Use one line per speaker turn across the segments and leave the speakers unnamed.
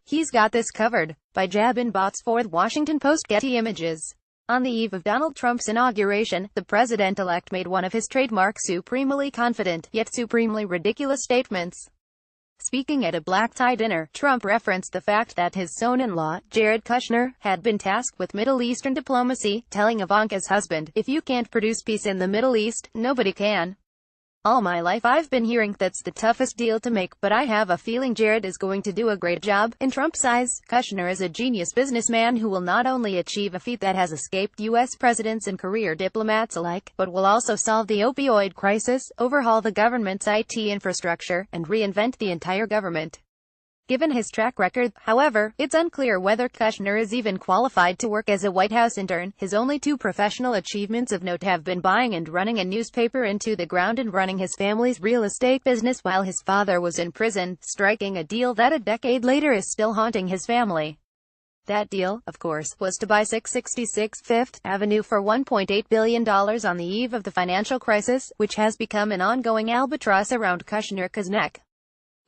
He's got this covered. By Jabin, BotsfordThe, Washington Post. Getty Images. On the eve of Donald Trump's inauguration, the president-elect made one of his trademark supremely confident, yet supremely ridiculous statements. Speaking at a black-tie dinner, Trump referenced the fact that his son-in-law, Jared Kushner, had been tasked with Middle Eastern diplomacy, telling Ivanka's husband, "If you can't produce peace in the Middle East, nobody can. All my life I've been hearing that's the toughest deal to make, but I have a feeling Jared is going to do a great job." In Trump's eyes, Kushner is a genius businessman who will not only achieve a feat that has escaped U.S. presidents and career diplomats alike, but will also solve the opioid crisis, overhaul the government's IT infrastructure, and reinvent the entire government. Given his track record, however, it's unclear whether Kushner is even qualified to work as a White House intern. His only two professional achievements of note have been buying and running a newspaper into the ground and running his family's real estate business while his father was in prison, striking a deal that a decade later is still haunting his family. That deal, of course, was to buy 666 Fifth Avenue for $1.8 billion on the eve of the financial crisis, which has become an ongoing albatross around Kushner's neck.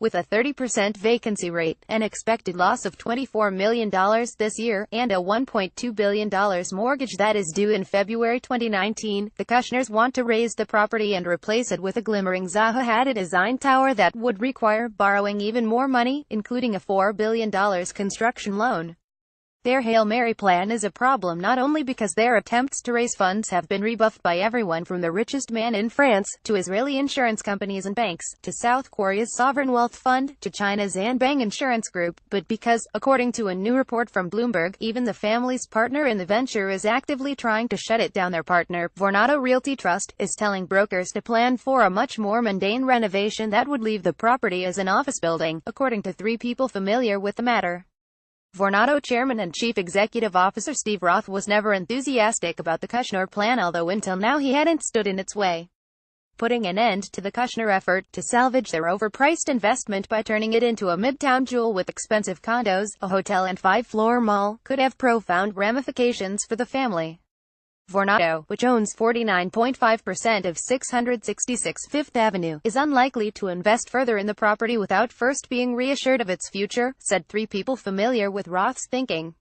With a 30% vacancy rate, an expected loss of $24 million this year, and a $1.2 billion mortgage that is due in February 2019, the Kushners want to raise the property and replace it with a glimmering Zaha Hadid-designed tower that would require borrowing even more money, including a $4 billion construction loan. Their Hail Mary plan is a problem not only because their attempts to raise funds have been rebuffed by everyone from the richest man in France, to Israeli insurance companies and banks, to South Korea's sovereign wealth fund, to China's Anbang Insurance Group, but because, according to a new report from Bloomberg, even the family's partner in the venture is actively trying to shut it down. Their partner, Vornado Realty Trust, is telling brokers to plan for a much more mundane renovation that would leave the property as an office building, according to three people familiar with the matter. Vornado chairman and chief executive officer Steve Roth was never enthusiastic about the Kushner plan, although until now he hadn't stood in its way. Putting an end to the Kushner effort to salvage their overpriced investment by turning it into a midtown jewel with expensive condos, a hotel and 5-floor mall, could have profound ramifications for the family. Vornado, which owns 49.5% of 666 Fifth Avenue, is unlikely to invest further in the property without first being reassured of its future, said three people familiar with Roth's thinking.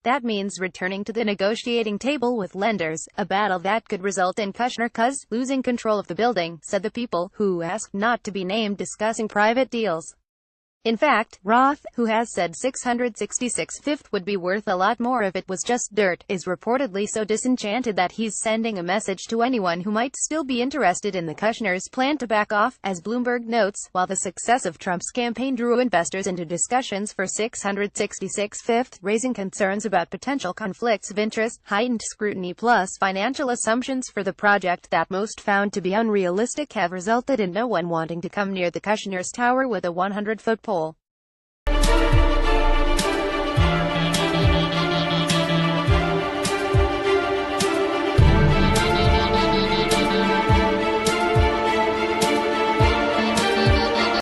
That means returning to the negotiating table with lenders, a battle that could result in Kushner losing control of the building, said the people, who asked not to be named, discussing private deals. In fact, Roth, who has said 666 Fifth would be worth a lot more if it was just dirt, is reportedly so disenchanted that he's sending a message to anyone who might still be interested in the Kushners' plan to back off, as Bloomberg notes. While the success of Trump's campaign drew investors into discussions for 666 Fifth, raising concerns about potential conflicts of interest, heightened scrutiny plus financial assumptions for the project that most found to be unrealistic have resulted in no one wanting to come near the Kushners' tower with a 100-foot pole.